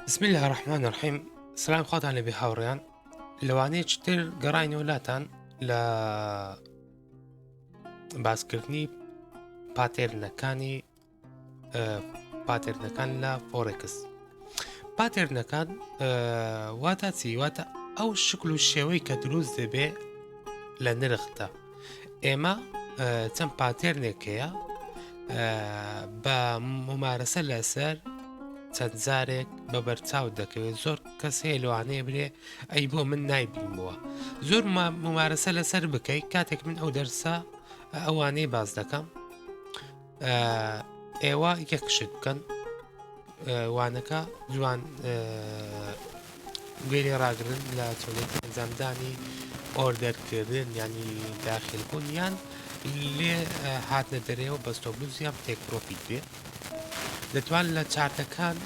بسم الله الرحمن الرحيم. سلام خواتان لە هاوڕێیان لەوانەیە چتر گەڕاینەوە لاتان لە باسکردنی پاتێرنەکانی پاتێرنەکان لە فۆرێکس. پاتێرنەکان واتە چی؟ واتە ئەو شکل و شێوەی کە دروست دەبێ لە نرخدا. ئێمە چەند پاتێرنێک هەیە بە ممارەسە لەسەر چەند جارێک بە بەرچاو دەکەوێت. زۆر کەس هەیە لەوانەیە برێ ئەی بۆ من نایبینمەوە. زۆر ممارەسە لەسەر بکەیت کاتێک من ئەو دەرسە ئەوانەی باز دەکەم ئێوە یەکشت بکەن وانەکە جوان گوێری ڕاگرن لە چۆنێکی ئەنجامدانی ئۆردەرکردن ینی داخلبوون یان لێ هاتنە دەرێەوە بەستۆبلوز یان تێک پرۆفیت بێ دەتوان لە چارتەکان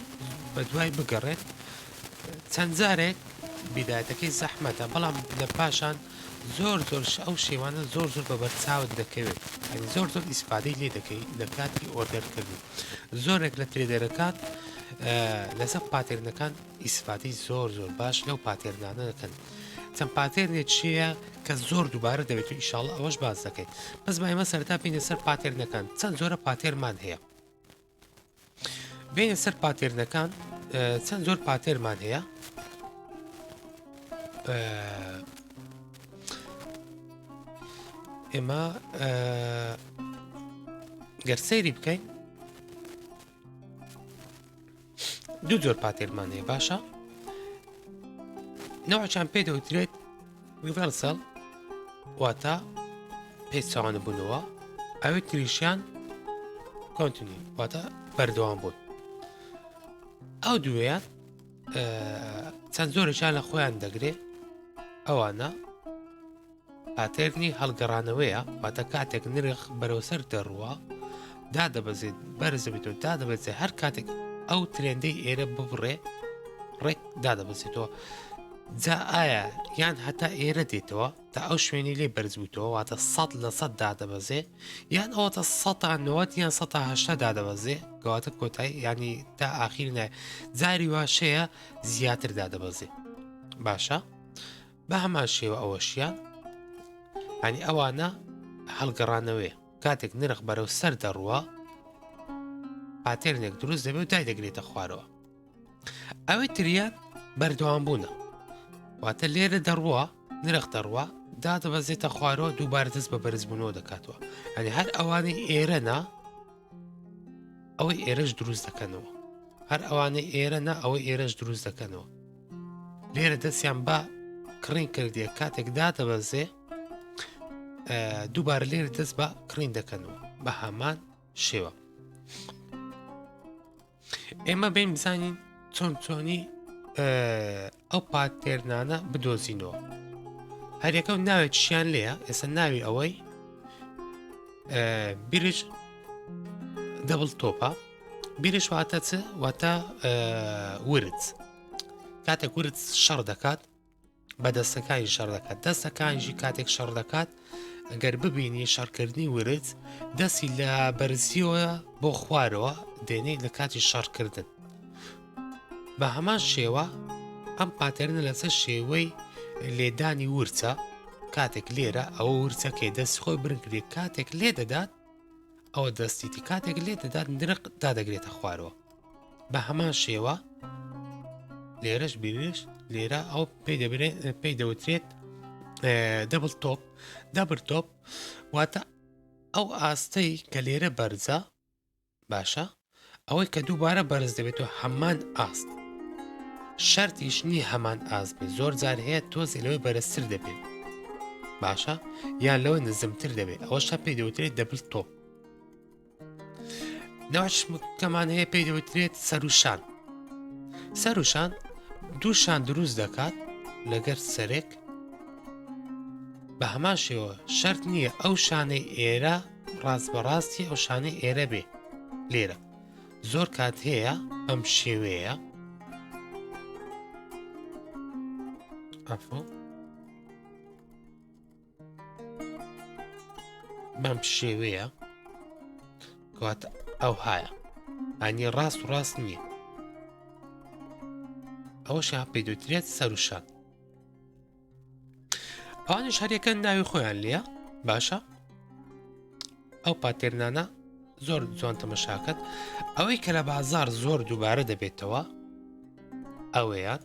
بە دوای بگەڕێت. چەند جارێک بیدایەتەکەی زەحمەتە بەڵام لە پاشان زۆر ئەو شێوانە زۆر بە بەرچاوت دەکەوێت زۆر ئیسپادەی لێ دەکەی لە کاتی ئۆردەرکردن. زۆرێک لە ترێدەرەکان لەسەر پاتێرنەکان ئیسپادەی زۆر باش لەو پاتێرنانە دەکەن. چەند پاتێرنێک چیە کە زۆر دووبارە دەبێت و ئیشاڵڵا ئەوەش باز دەکەیت. بەس با ئێمە سەرتا بینە سەر پاتێرنەکان چەند زۆرە پاتێرمان هەیە. بینە سەر پاتێرنەکان چەند زۆر پاتێرمان هەیە. ئێمە گەرسەیری بکەین دوو جۆر پاتێرمان هەیە. باشە نەوەچان پێ دەوترێت ریڤەرسەڵ واتە پێچوانە بوونەوە، ئەوێ تریشیان کۆنتینی واتە بەردەوام بوون. ئەو دوێیان چەند زۆرێکیان لە خۆیان دەگرێت ئەوانە پاتێرنی هەڵگەڕانەوەیە واتە کاتێک نرخ بەرەوسەر دەڕوە دادەبەزێت بەرزبێتەوە دادەبێت هەر کاتێک ئەو ترێندەی ئێرە ببڕێ ڕێک دادەبەزێتەوە. جا ئایا یان هەتا ئێرە دێتەوە تا ئەو شوێنی لێ بەرزبووتەوە واتە 100% دادەبەزێ یان ئەوەتە 190 یان 180 دادەبەزێ کەواتە کۆتایی ینی تا ئاخیر نایە جاری واشەیە زیاتر دادەبەزێ. باشە بە هەمان شێوە ئەوەشیان ینی ئەوانە هەڵگەڕانەوەی کاتێک نرخ بەرەو سەر دەڕوە پاتێرنێک دروست دەبێت و دای دەگرێتە خوارەوە. ئەوەی تریان بەردەوام بوونە واتە لێرە دەڕوە نرخ دەڕوە دادەبەزێتە خوارەوە دووبارە دەست بە بەرزبوونەوە دەکاتەوە. ینی هەر ئەوانەی ئێرەنا ئەوەی ئێرەش دروست دەکەنەوە هەر ئەوانەی ئێرەنا ئەوەی ئێرەش دروست دەکەنەوە. لێرە دەستیان بە کڕین کردیە کاتێک دادەبەزێ دووبارە لێرە دەست بە کڕین دەکەنەوە بە هەمان شێوە. ئێمە بین بزانین چۆنی ئەو پاتێرنانە بدۆزینەوە. هەریەکە ناوێت چیان لێە ئێستا ناوی ئەوەی بیرش دەبڵ تۆپە. بیرش واتە چ واتە ورد کاتێک ورد شەڕ دەکات بە دەستەکانی شەڕ دەکات. دەستەکانیشی کاتێک شەڕ دەکات ئەگەر ببینی شەڕکردنی ورد دەستی لە بەرزیەوە بۆ خوارەوە دێنەی لە کاتی شەڕکردن. بە هەمان شێوە ئەم پاتێرنە لەسەر شێوەی لێدانی ورچە کاتێک لێرە ئەوە ورچەکەی دەستی خۆی برنگری کاتێک لێ دەدات ئەوە دەستیتی کاتێک لێ دەدات نرخ دادەگرێتە خوارەوە. بە هەمان شێوە لێرەش بیرش لێرە ئەو پێی دەوترێت دەبڵ تۆپ. دەبر تۆپ واتە ئەو ئاستەی کە لێرە بەرزە باشە ئەوەی کە دووبارە بەرز دەبێتەوە هەمان ئاست. شەرتیش نی هەمان ئاست بێت زۆر جار هەیە تۆزی لەوەی بەرزتر دەبێت باشە یان لەوە نزمتر دەبێت ئەوەشە پێی دەوترێت دەبل تۆپ. نەوەشکەمان هەیە پێی دەوترێت سەروشان. سەروشان دوو شان دروست دەکات لەگەر سەرێک بە هەمان شێوە شەرت نییە ئەو شانەی ئێرە ڕاست بەڕاستی ئەو شانەی ئێرە بێ. لێرە زۆر کات هەیە ئەم شێوەیە بەم شێوەیە کەواتە ئەو هایە ئەنی ڕاست و ڕاست نییە ئەوەشیان پێی دەوترێت سەروشان ئەوانش هەریەکە ناوی خۆیان لێە باشە ئەو پاتێرنانە زۆر جوان تەمەشاکەت ئەوەی کە لە بازار زۆر دووبارە دەبێتەوە ئەوەیان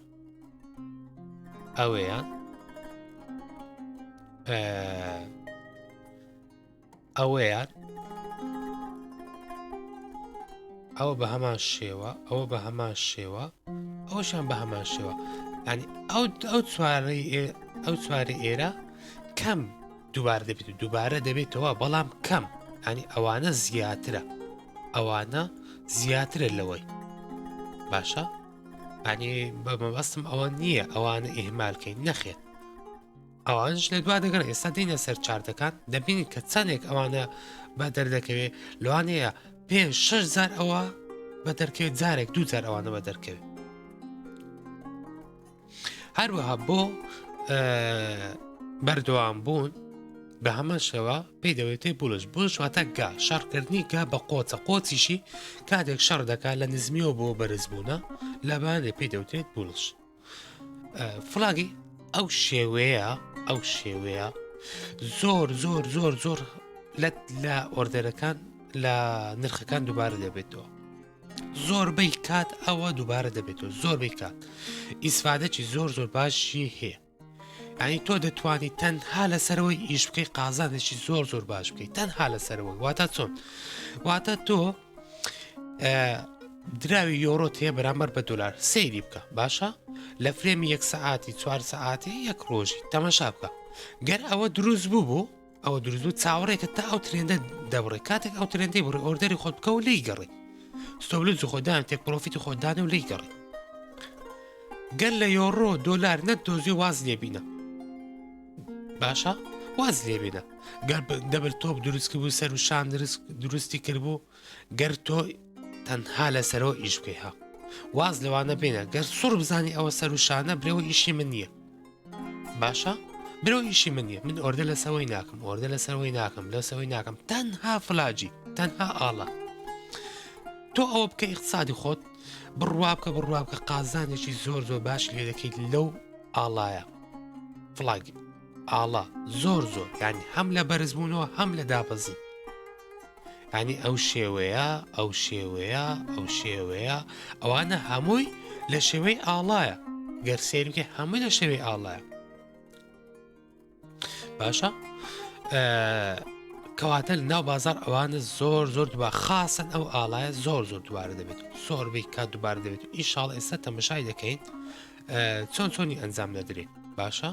ئەوە بە هەمان شێوە ئەوە بە هەمان شێوە ئەوەشان بە هەمان شێوە ینی ئەو چوارە ئێرە کەم دووبارە دەبێت و دووبارە دەبێتەوە بەڵام کەم ینی ئەوانە زیاترە لەوەی باشە ینی بەمەبەستم ئەوە نییە ئەوانە ئیهمالکەین نەخێت ئەوانش لە دوا دەگەن ئێستا دێنە سەر چارتەکان دەبینین کە چەندێک ئەوانە بە دەردەکەوێت لەوانەیە 5-6 ئەوە بە دەرکەوێت جارێک 2 ئەوانە بە دەرکەوێت هەروەها بۆ بەردەوام بوون بە هەمان شەوە پێی دەوێتێ بولش واتە گا شەڕکردنی گا بە قۆچە قۆچیشی کاتێک شەڕ دەکات لە نزمیەوە بۆ بەرزبوونە لەبانێ پێی دەوترێت بولش فڵاگی ئەو شێوەیە زۆر لە ئۆردەرەکان لە نرخەکان دووبارە دەبێتەوە زۆربەی کات ئەوە دووبارە دەبێتەوە زۆربەی کات ئیسفادەی زۆر باشی هەیە ینی تۆ دەتوانیت تەنها لەسەرەوەی ئیش بکەی قازانێکی زۆر باش بکەیت تەنها لەسەرەوەی واتە چۆن واتە تۆ دراوی یۆڕۆت هەیە بەرامبەر بە دۆلار سەیری بکە باشە لە فرێمی 1 سەعاتی 4 سەعاتی 1 ڕۆژی تەمەشا بکە گەر ئەوە دروست بوو ئەوە دروست بوو چاوەڕێکە تا ئەو ترێندە دەبڕێ کاتێک ئەو ترێندەی بڕێ ئۆردەری خۆت بکە و لی گەڕی ستۆبلج خۆدان تێک پرۆفیتی خۆدانە و لی گەڕی گەر لە یۆڕۆ دۆلار نەدۆزی واز لێبینە باشە واز لێبینە گەر دەبر تۆپ دروستکە بوو سەر و شان دروستی کردبوو گەر تۆ تەنها لەسەرەوە ئیش بکەی ها واز لەوانە بێنە گەر سوڕ بزانی ئەوە سەر و شانە برەوە ئیشی من نییە باشە برەوە ئیشی من نییە من ئۆردە لەسەوەی ناکەم ئۆردە لەسەرەوەی ناکەم لەسەوەی ناکەم تەنها فلاجی تەنها ئاڵە تۆ ئەوە بکە ئیقتصادی خۆت بڕوا بکە قازانێکی زۆر باش لێ دەکەیت لەو ئاڵایە فڵاگی ئاڵا زۆر یعنی هەم لە بەرزبوونەوە هەم لە دابەزی ینی ئەو شێوەیە ئەوانە هەمووی لە شێوەی ئاڵایە گەر سێرکە هەمووی لە شێوەی ئاڵایە باشە کەواتە لە ناو بازار ئەوانە زۆر دووبار خاسن ئەو ئاڵایە زۆر دووبارە دەبێت زۆربەی کات دووبارە دەبێت و ئینشاڵ ئێستا تەمەشای دەکەین چۆنی ئەنجام دەدرێت باشە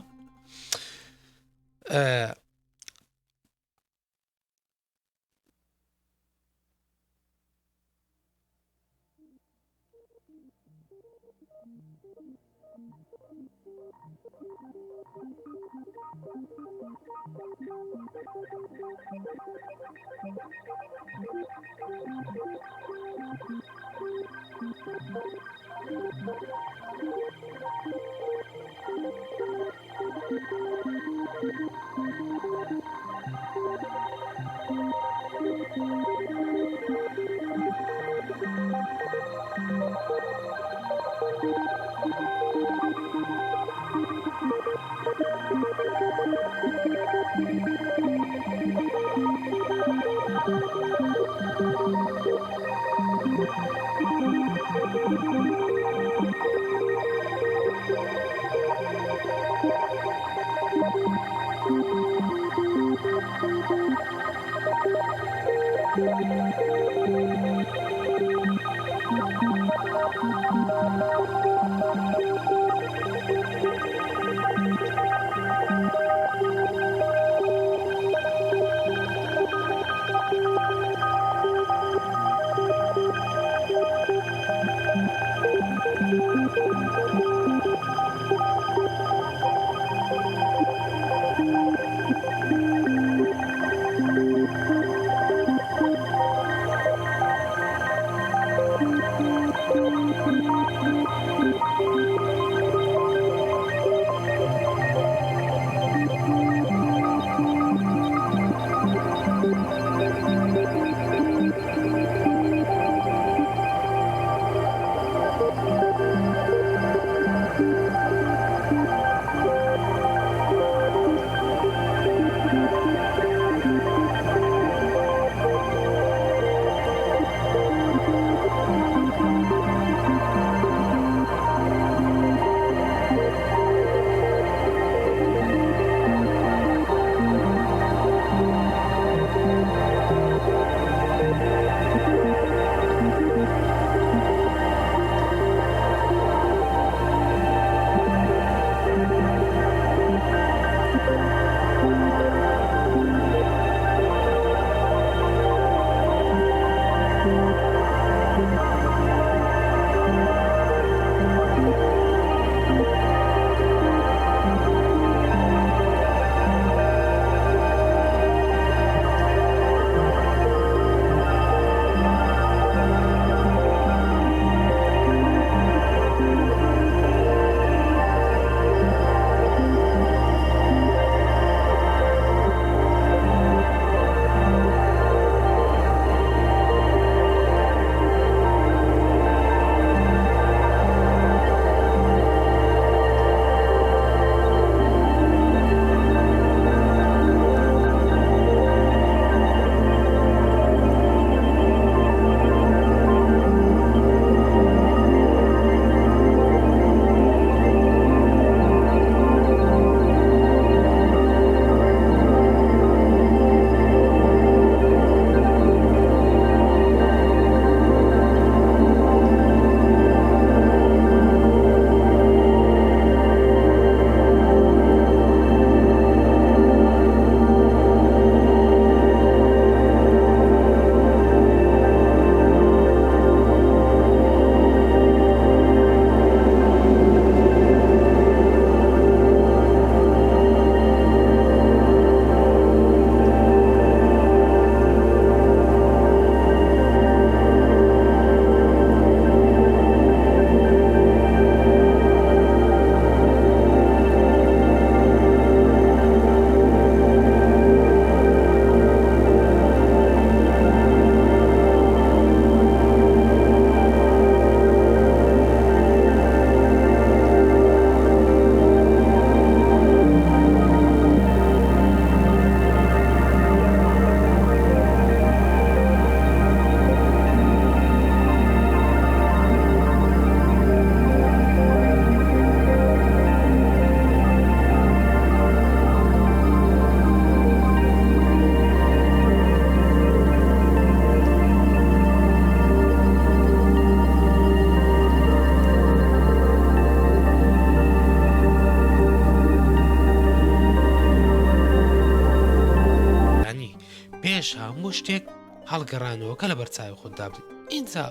پێش هەموو شتێک هەڵگەڕانەوە کە لە بەرچاوی خۆتدا بن ئینجا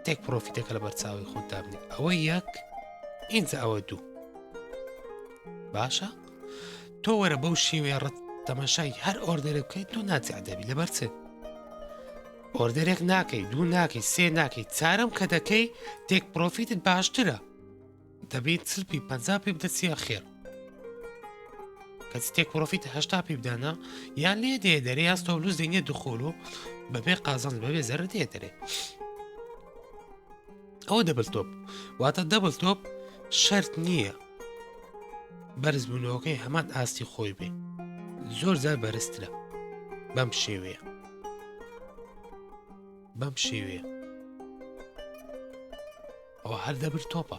تێک پرۆفیتەکە لە بەرچاوی خۆتدا بنی ئەوە یەک ئینجا ئەوە دوو باشە تۆ وەرە بەو شێوەیە ڕەت تەماشای هەر ئۆردەرێک بکەیت تۆ ناچی عەدەبی لەبەر چ ئۆردەرێک ناکەی دوو ناکەی سێ ناکەی چارەم کە دەکەی تێک پرۆفیتت باشترە دەبێت چلپی 50 پێ بدە چیە خێر کەچ تێک پرۆفیت 80 پێ بدانە یان لێ دێ دەرێ یان ستۆپلۆس دێنێ دوخۆل و بەبێ قازانج بەبێ زەرە دێ دەرێ ئەوە دەبل تۆپ واتە دەبل تۆپ شەرت نییە بەرز بوونەوەکەی هەمان ئاستی خۆی بێ زۆر جار بەرزترە بەم شێوەیە بەم شێوەیە ئەوە هەر دەبر تۆپە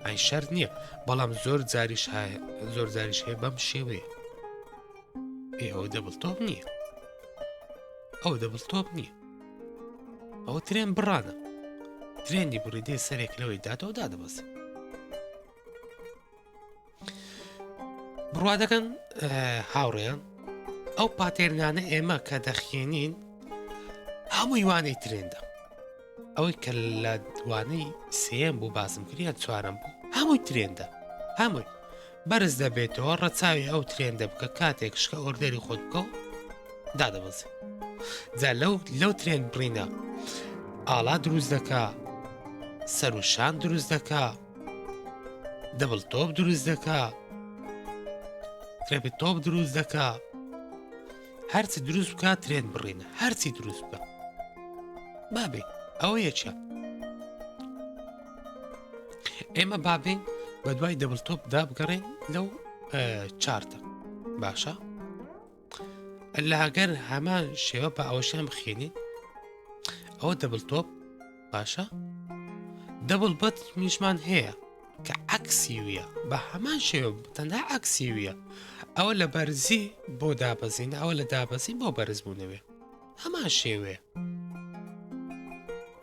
ئەی شەرت نییە بەڵام زۆر جاریش هەیە بەم شێوەیە ئەوە دەبل تۆپ نییە ئەوە دەبل تۆپ نییە ئەوە ترێن بڕانە ترێنی بڕی دێ سەرێک لەوەی داتەوە دادەبەسێ بڕوا دەکەن هاوڕێیان ئەو پاتێرنانە ئێمە کە دەخێنین هەمووی وانەی ترێندا ئەوەی کە لە دوانەی سێم بوو باسم کردیان چوارم بوو هەمووی ترێندا هەمووی بەرز دەبێتەوە ڕەچاوی ئەو ترێندە بکە کاتێک شکە ئۆردەری خۆت بکە و دادەبەزێ جا لەو ترێن بڕینە ئاڵا دروست دەکا سەر و شان دروست دەکا دەبڵ تۆپ دروست دەکا ترێپی تۆپ دروست دەکا هەرچی دروست بکە ترێن بڕینە هەرچی دروست بکە بابێ ئەوە یەکە ئێمە بابین بە دوای دەبڵ تۆپ دابگەڕێن لەو چارتە باشە لاگەر هەمان شێوە بە ئەوەشیان بخێنین ئەوە دەبڵ تۆپ باشە دەبڵ بەت میشمان هەیە کە عەکسی ویە بە هەمان شێوە تەنها عەکسی ویە ئەوە لە بەرزی بۆ دابەزین ئەوە لە دابەزین بۆ بەرز بوونەوێ هەمان شێوەیە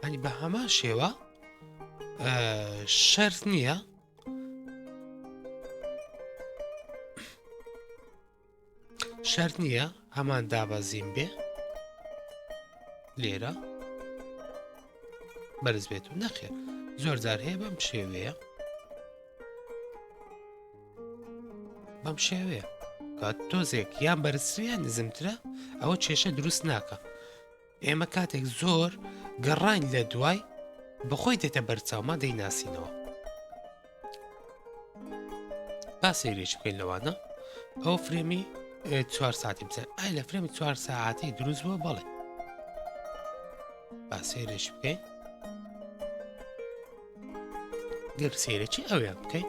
ئەنی بە هەمان شێوە شەرت نییە شەرت نییە هەمان دابەزین بێ لێرە بەرز بێت و نەخێر زۆر جار هەیە بەم شێوەیە کات تۆزێک یان بەرزتریان نزمترە ئەوە کێشە دروست ناکە ئێمە کاتێک زۆر گەڕاین لە دوای بەخۆی دێتە بەرچاوما دەیناسینەوە با سەیرێکی بکەین لەوانە ئەو فرێمی 4 ساعتی بچێن ئای لە فرێمی 4 ساعتی دروست بووە بەڵێ با سەیرێکی بکەین گەر سەیرێکی ئەویان بکەین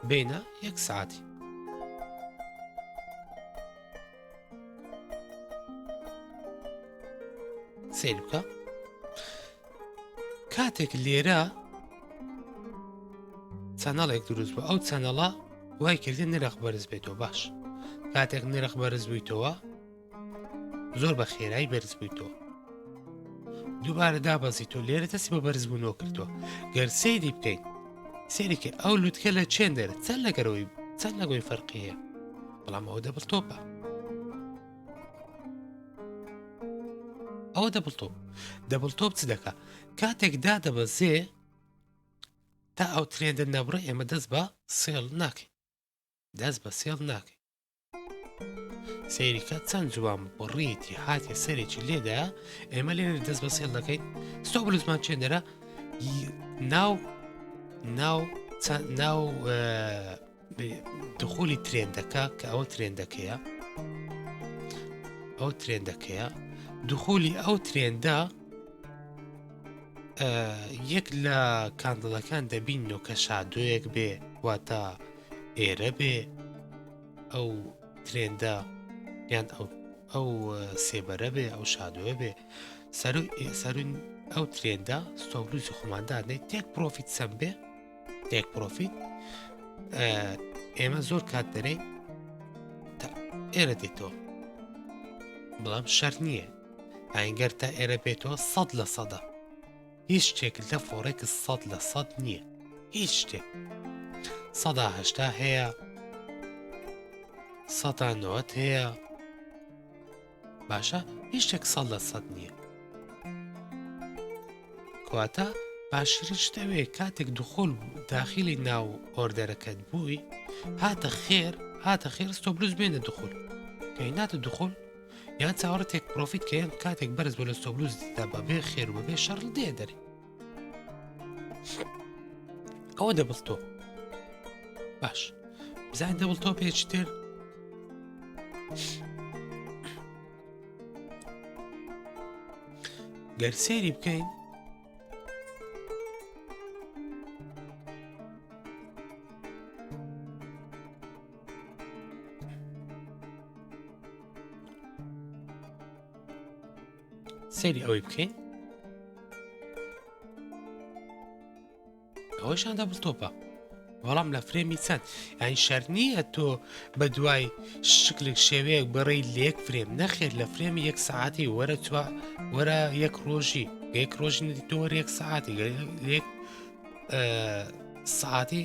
بینە 1 ساعتی سیر بکە کاتێک لێرە چەنەڵێک دروست بوو ئەو چەنەڵە وای کردی نرخ بەرز بێتەوە باش کاتێک نرخ بەرز بوویتەوە زۆر بە خێرایی بەرز بوویتەوە دووبارە دابەزیتەوە لێرە دەستی بە بەرزبوونەوە کردووە گەر سەیری بکەین سێریکە ئەو لوتکە لە چێن دەرە چەند لەگەرەوەی چەند لەگەوەی فەرقیە بەڵام ئەوە دەبڵتۆپە ئەوە دەبڵتۆپ چ دەکا کاتێک دادەبەزێ تا ئەو ترێندە نەبڕە ئێمە دەست بە سێڵ ناکەین سەیریکە چەند جوان بڕیتی هاتیە سەرێکی لێدایە ئێمە لێنە دەست بە سێڵ دەکەین ستۆ بلوزمان چێن دەرە ناو دخولی ترێندەکە کە ئەوە ترێندەکەیە دخولی ئەو ترێندە یەک لە کاندڵەکان دەبینەوە کە شادۆیەک بێ واتە ئێرە بێ ئەو ترێندە یان ئەو سێبەرە بێ ئەو شادۆیە بێ سەرون ئەو ترێندە ستۆبلوزی خۆماندانەی تێک پرۆفیت چەند بێ تێک پرۆفیت ئێمە زۆر کات دەرەین ئێرە دێتەوە بەڵام شەر نییە ئاینگەر تا ئێرە بێتەوە 100% هیچ شتێک لە فۆڕێکس 100% نییە هیچ شتێک 180 هەیە 190 هەیە باشە هیچ شتێک 100% نییە کەواتە باشترین شتەوەیە کاتێک دخۆل داخلی ناو ئۆردەرەکەت بووی هاتە خێر ستۆبلوز بێنە دخۆل کە ناتە دخۆل یان چاوەڕە تێک پرۆفیت کە یان کاتێک بەرز بۆ لە ستۆبلوزدا بەبێ خێر و بەبێ شەڕ دێ دەری ئەوە دەبڵتۆ باش بزانین دەبڵتۆ پێچی تر گەر سێری بکەین سەیری ئەوەی بکەین ئەوەشان دەبڵتۆپە بەڵام لە فرێمی چەند یانی شەر نییە تۆ بە دوای شکلێک شێوەیەک بەڕێی لە یەک فرێم نەخێر لە فرێمی 1 ساعتی وەرە یەک ڕۆژی یەک ڕۆژی نەدیتۆ وەرە 1 ساعتی یەک ساعتی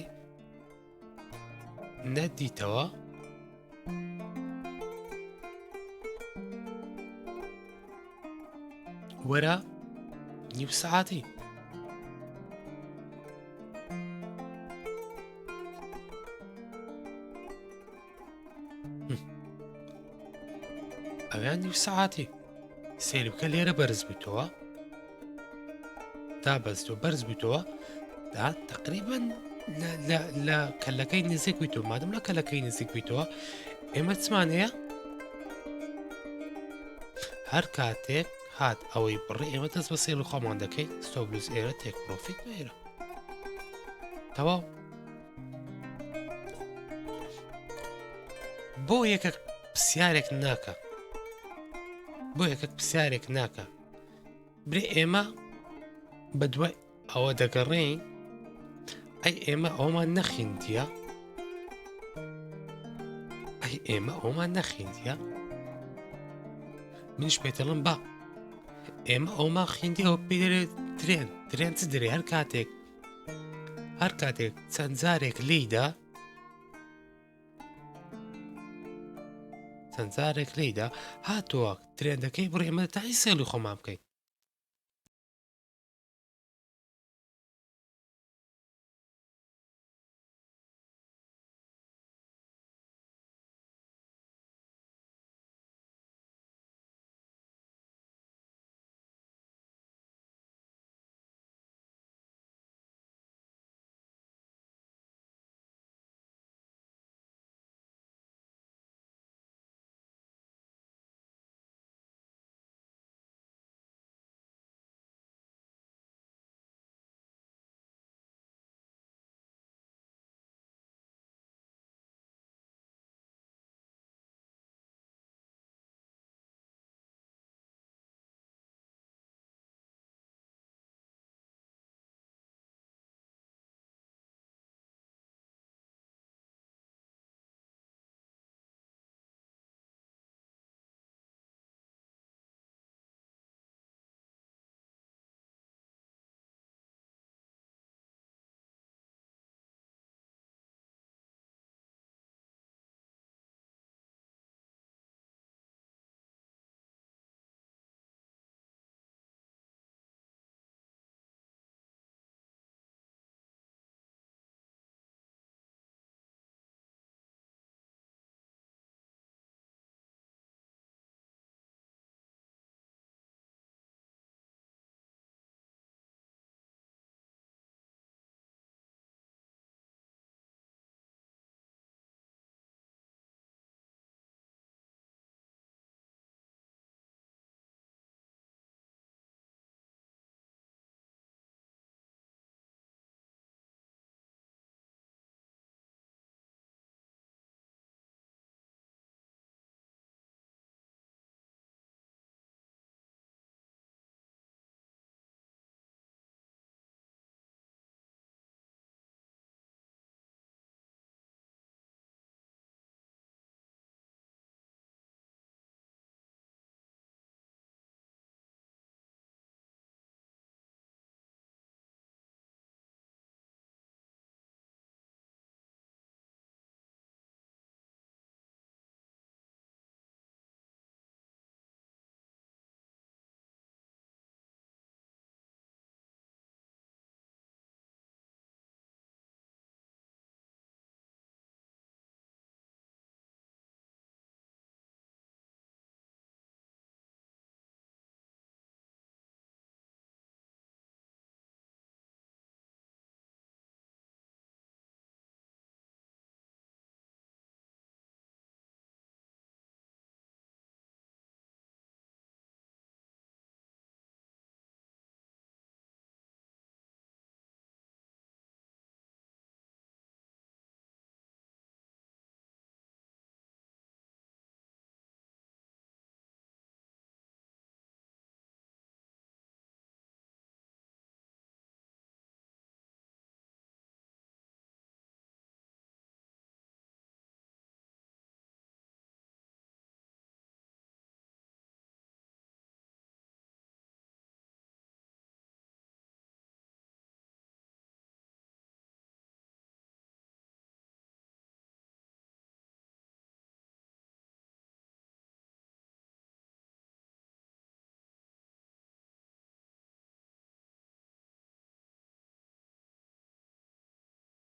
نەدیتەوە وەرە نیو ساعتی ئەویان نیو ساعتی سێری بکە لێرە بەرز بوویتەوە تا بەستۆ بەرز بوویتەوە دا تقریبا لە کەلەکەی نزیک بوویتەوە مادەم لە کەلەکەی نزیک بوویتەوە ئێمە چمان هەیە هەر کاتێک هات ئەوەی بڕێ ئێمە دەست بە سێڵ و خۆمان دەکەین ستۆبلوز ئێرە تێک پرۆفیت ئێرە تەواو بۆ یەکە پرسیارێک ناکە برێ ئێمە بە دوای ئەوە دەگەڕێین ئەی ئێمە ئەومان نەخیندیە منیش پێتەڵم با ئێمە ئەوما خوێندیەوە پێ ترێن چ دەرێ هەر کاتێک چەند جارێک لێیدا هاتووە ترێندەکەی بڕێمە تای سێڵی خۆمان بکەین.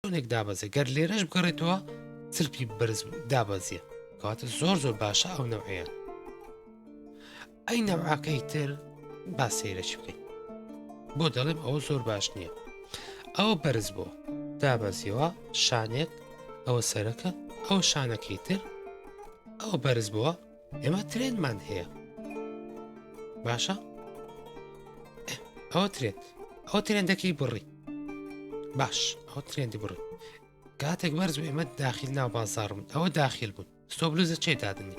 شلونێک دابەزێ گەر لێرەش بگەڕێتەوە چلپی بەرز دابەزیە کەواتە زۆر باشە ئەو نەوعەیە. ئەی نەوعەکەی تر با سەیرەکی بکەین بۆ دەڵێم ئەوە زۆر باش نییە. ئەوە بەرز بۆ دابەزیەوە شانێک ئەوە سەرەکە ئەو شانەکەی تر ئەوە بەرز بووە ئێمە ترێنمان هەیە باشە ئەوە ترێندەکەی بڕی باش ئەو ترێندی بڕی کاتێک بەرز بوو ئێمە داخل ناو بازار بوون ئەوە داخل بوون ستۆبلوزە چێ دادنی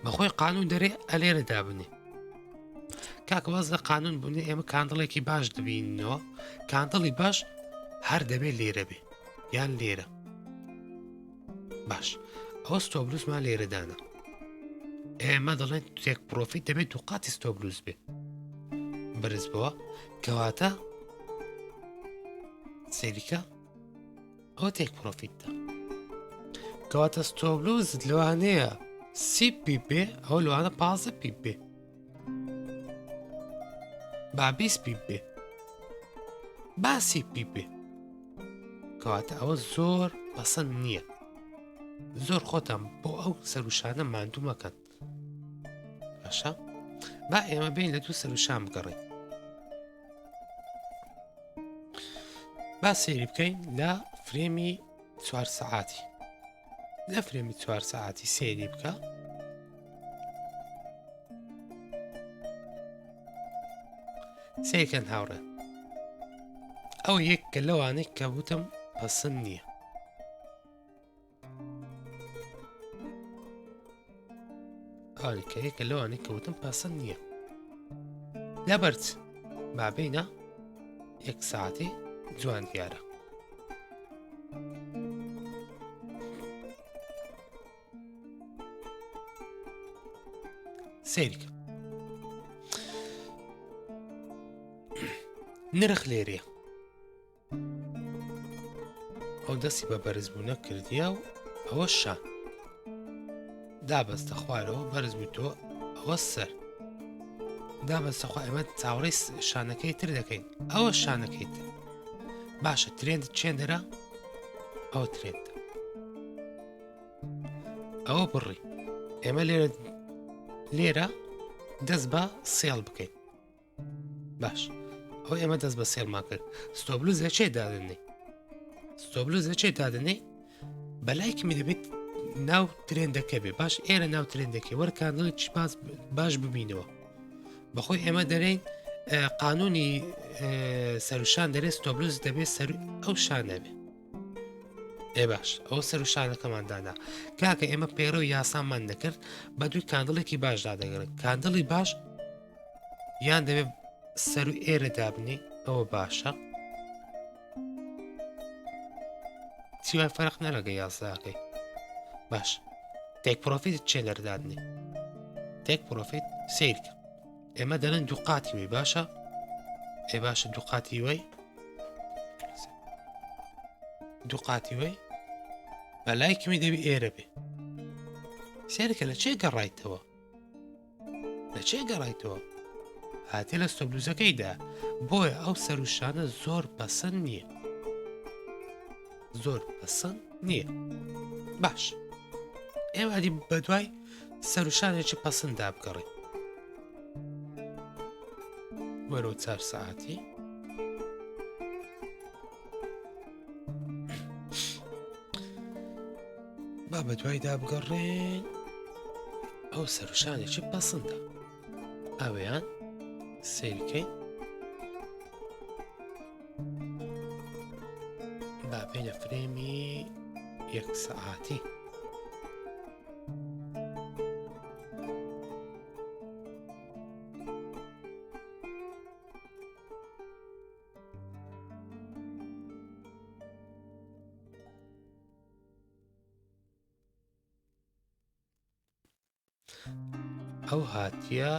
بەخۆی قانون دەرێ ئەلێرە دابنێ کاکە باز لە قانون بوونی ئێمە کاندڵێکی باش دەبینەوە کاندڵی باش هەر دەبێت لێرە بێ یان لێرە باش ئەوە ستۆبلوزمان لێرەدانە ئێمە دەڵێن تێک پرۆفیت دەبێت دوو قاتی ستۆبلوز بێ بەرز بووە کەواتە سێریکە ئەوە تێک پرۆفیتە کەواتە ستۆبلوزت لەوانەیە سی پی بێ ئەو لەوانە 15 پی بێ با 20 پی بێ با سی پی بێ کەواتە ئەوە زۆر پەسەند نییە زۆر خۆتان بۆ ئەو سەروشانە ماندوو مەکەن باشە با ئێمە بین لە دوو سەروشان بگەڕین با سێری بکەین لە فرێمی 4 سەعاتی لە فرێمی 4 سەعاتی سێری بکە سێکەن هاوڕێ ئەو یەک کە لەوانەی کە وتم پەسەند نییە ئەوانەی کە یەکە لەوانەی کە وتم پەسەند نییە لەبەرچ بابینە 1 ساعتی جوان دیارە سێریکە نرخ لێرێ ئەو دەستی بە بەرزبوونە کردیە و ئەوە شان دابەستە خوارەوە بەرز بوویتەوە ئەوە سەر دابەستەخوا ئێمە چاوەڕێی شانەکەی تر دەکەین ئەوە شانەکەی تر باشە ترێندت چێندەرە ئەوە ترێندە ئەوە بڕی ئێمە لێرە دەست بە سێڵ بکەین باش ئەو ئێمە دەست بە سێڵمان کرد ستۆبلوزە چێ دادنێ ستۆبلوزە چێ دادنێ بەلای کمی دەبێت ناو ترێندەکە بێ باش ئێرە ناو ترێندەکەی وەرکاندڵی چ باش ببینەوە بەخۆی ئێمە دەرێن قانونی سەروشان دەرێت ستۆبلوز دەبێت سەر ئەو شانەبێ ئێ باش ئەو سەروشانەکەماندانا کاکە ئێمە پێڕە و یاسامان دەکرد بە دووی کاندڵێکی باشدا دەگەڕێت کاندڵی باش یان دەبێت سەر و ئێرە دابنێ ئەوە باشە چیوای فەرق نەلەگە یاساکەی باش تێک پرۆفیت چێ لەردادنێ تێک پرۆفیت سیرکە ئێمە دەڵێن دووقاتی وی باشە ئێ باشە دووقاتی وی دووقاتی وی بەلای کمی دەبی ئێرە بێ سێرکە لە چێ گەڕایتەوە لە چێ گەڕایتەوە هاتێ لە ستۆبلوزەکەیدا بۆیە ئەو سەروشانە زۆر پەسەند نییە زۆر پەسەند نییە باش ئێوە دی بە دوای سەروشانێکی پەسەندا بگەڕێ وەرەوە 4 ساعتی با بە دوایدا بگەڕێن ئەو سەروشانێکی پەسەندە ئەوەیان سیرکەین با بینە فرێمی 1 ساعتی ئەو هاتیە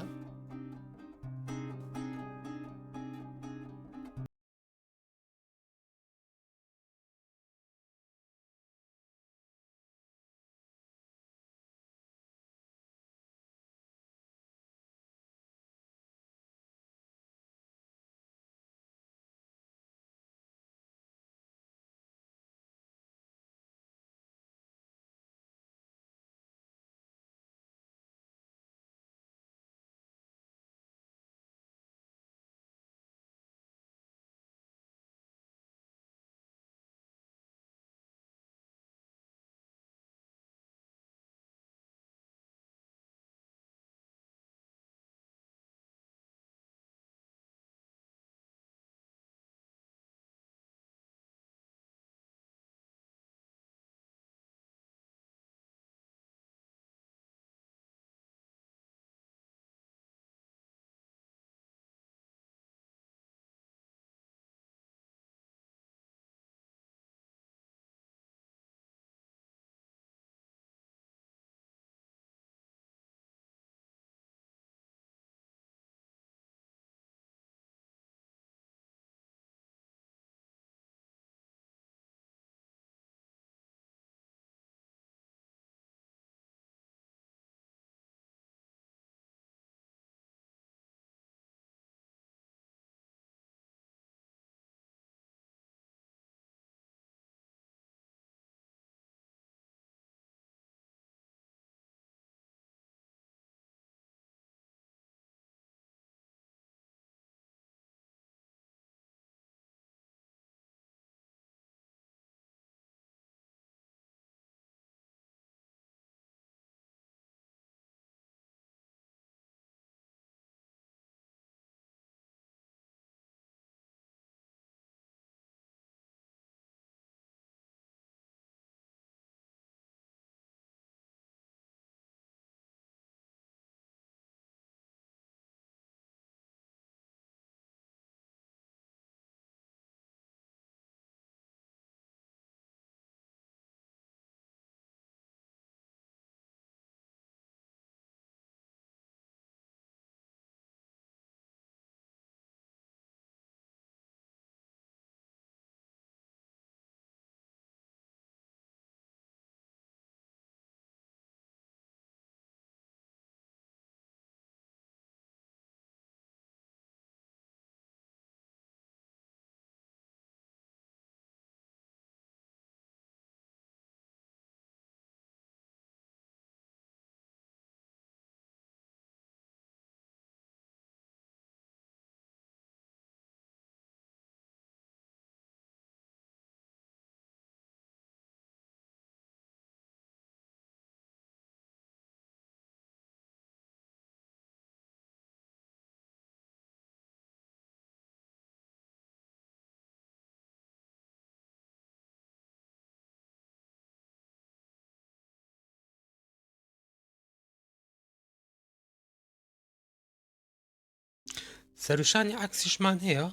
سەروشانی عکسیشمان هەیە،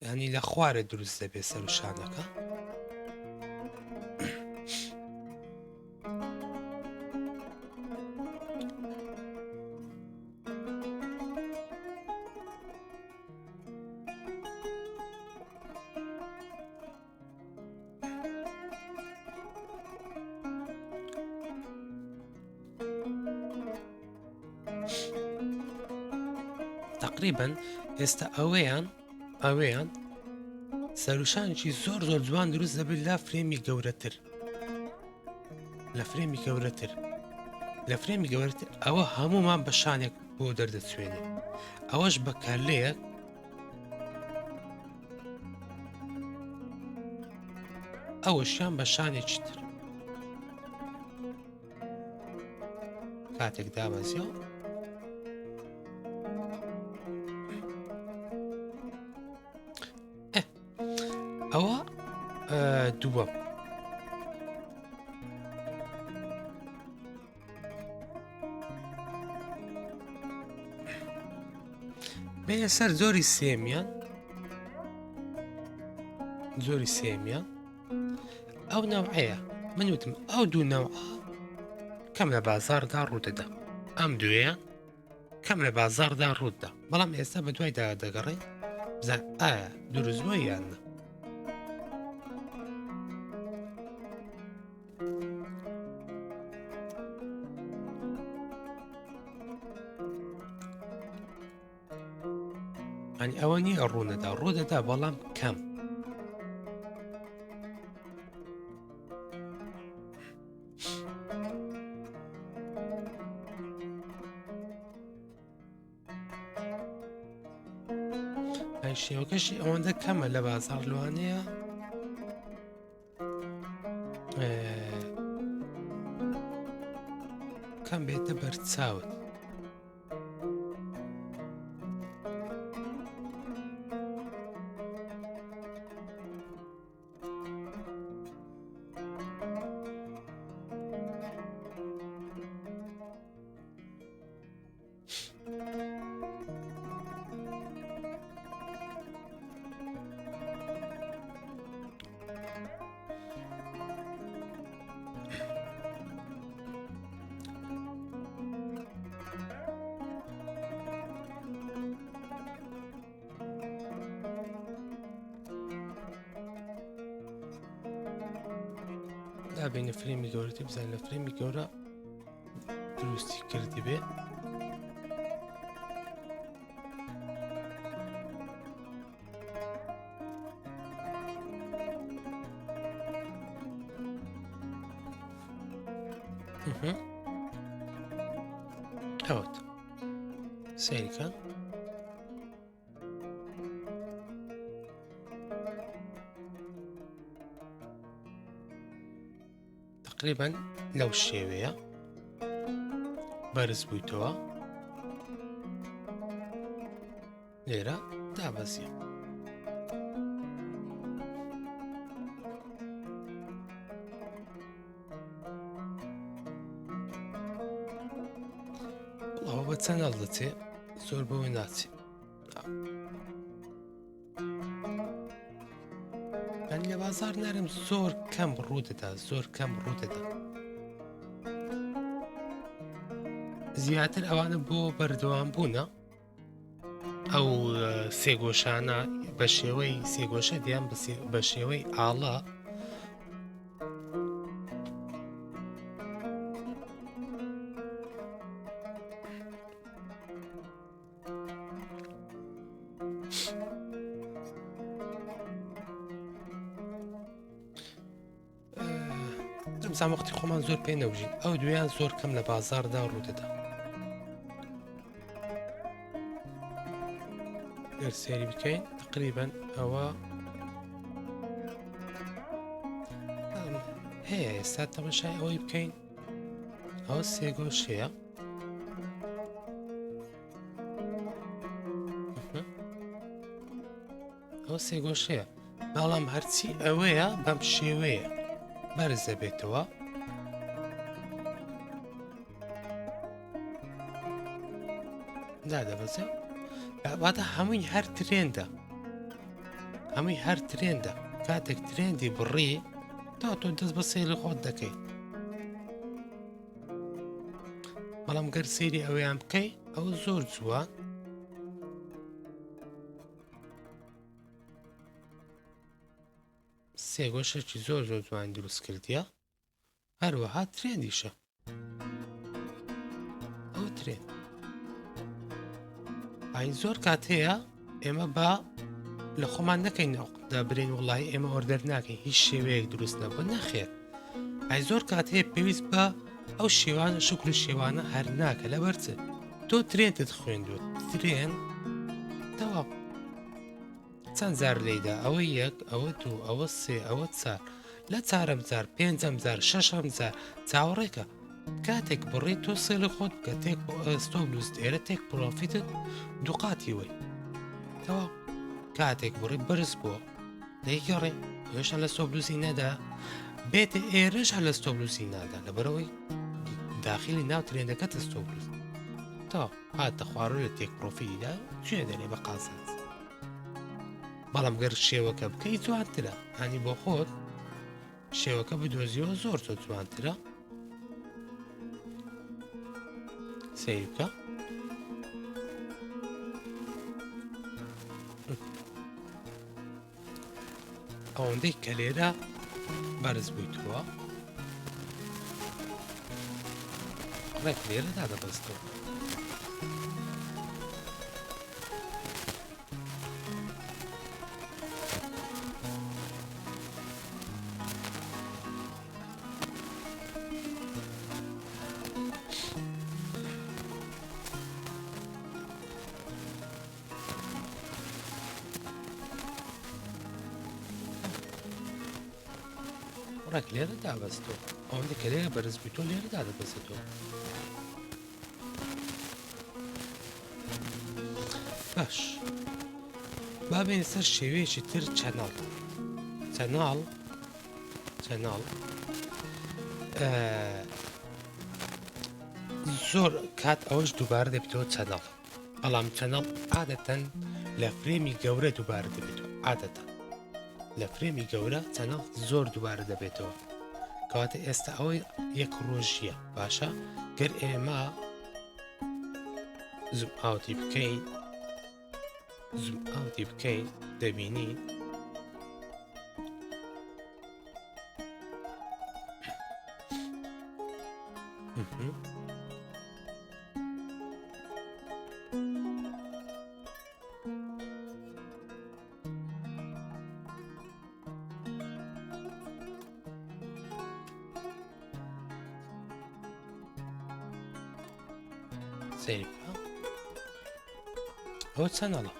ینی لە خوارێ دروست دەبێ سەروشانەکە. تقریبا ئێستا ئەوەیان سەروشانێکی زۆر جوان دروست دەبێت لە فرێمی گەورەتر، لە فرێمی گەورەتر ئەوە هەمومان بە شانێک بۆ دەردەچوێنێ، ئەوەش بە کارلەیەک ئەوەشیان بە شانێکی تر کاتێک دابەزیەوە ئەوە دووەم. بێنە سەر زۆری سێمیان ئەو نەوعەیە، من وتم ئەو دوو نەوعە کەم لە بازاردا ڕوودەدا، ئەم دوێیان کەم لە بازاردا ڕوودا، بەڵام ئێستا بە دوای دەگەڕێ بزان ئایا دروستبووە یان نە. ینی ئەوە نییە ڕوودەدا بەڵام کەم. شێوەکەشی ئەوەندە کەمە لە بازار لەوانەیە کەم بێتە بەرچاوت. دابێنە فرێمی گەورەتی بزان لە فرێمی گەورە دروستی کردی بێ. ئەوت سیرکە تقریبا لەو شێوەیە بەرز بوویتەوە، لێرە دابەزیە. ئەوە بە چەنەڵ دەچێ زۆر بەوەی ناچێ. لە بازار نرم زۆر کەم ڕوودەدا، زیاتر ئەوانە بۆ بەردەوام بوونە ئەو سێگۆشانە بە شێوەی سێگۆشە دیان بە شێوەی ئاڵا دەمزان وەختی خۆمان زۆر پێ نەوژین، ئەو دویان زۆر کەم لە بازاردا ڕوودەدا. گەر سێری بکەین تقریبا ئەوە هەیە. ئێستا تەماشای ئەوەی بکەین، ئەوە سێگۆشەیە، ئەوە سێگۆشەیە، بەڵام هەرچی ئەوەیە بەم شێوەیە بەرز دەبێتەوە. دادەبەزێ واتە هەمووی هەر ترێندە هەمووی هەر ترێندە کاتێک ترێندی بڕی تا تۆ دەست بە سێلی خۆت دەکەی بەڵام گەر سەیری ئەوەیان بکەی ئەوە زۆر جووە سێگۆشێکی زۆر زۆر جوان دروست کردیە هەروەها ترێندیشە ئەو ترێن ئاین زۆر کات هەیە ئێمە بە لە خۆمان نەکەین نەوەدا برین وڵی ئێمە ئۆردەر ناکەین هیچ شێوەیەک دروست نەبوو نەخێت ئای زۆر کات هەیە پێویست بە ئەو شێوانە شکل و شێوانە هەر ناکە لە بەرچێت تۆ ترێنتت خوێندوت ترێن تەواو چەند جار لێیدا ئەوە یەک ئەوە دوو ئەوە سێ ئەوە چار لە چارەم جار پێنجەم جار شەشەم جار چاوەڕێکە کاتێک بڕێت تۆ سێلی خۆت بکە تێک ئەستۆ بلوست ئێرە تێک پرۆفیتت دووقاتی وی تەواو کاتێک بڕێ بەرز بووە دەیگەڕێ هێشتا لە سۆبلوسی نەدا بێتە ئێرەش هە لە ستۆبلوسی نادا لەبەرەوەی داخلی ناو ترێندەکەتە ستۆبلوس تا هاتە خوارۆ لە تێک پرۆفیلیدا کوێ دەنێ بە قاسانس بەڵام گەر شێوەکە بکەی جوانترە هەنی بۆ خۆت شێوەکە بدۆزیەوە زۆر تۆ جوانترە سەیر بکە ئەوەندەی کە لێرە بەرز بوویتەوە ڕێک لێرەدا دەبەستەوە ڕێک لێرە دابەستەوە ئەوەندە کە لێرە بەرز بوویتەوە لێرەدا دەبەستێتەوە باش با بێنە سەر شێوەیەکی تر چەناڵ زۆر کات ئەوەش دووبارە دەبێتەوە چەناڵ بەڵام چەناڵ عادەتەن لە فرێمی گەورە دووبارە دەبێتەوە عادەتەن لە فرێمی گەورە چەناڵ زۆر دووبارە دەبێتەوە کەواتە ئێستا ئەوەی یەک ڕۆژیە باشە گەر ئێمە زوم ئاوتی بکەین دەبینی سەیر بکە ئەوە چەنەڵە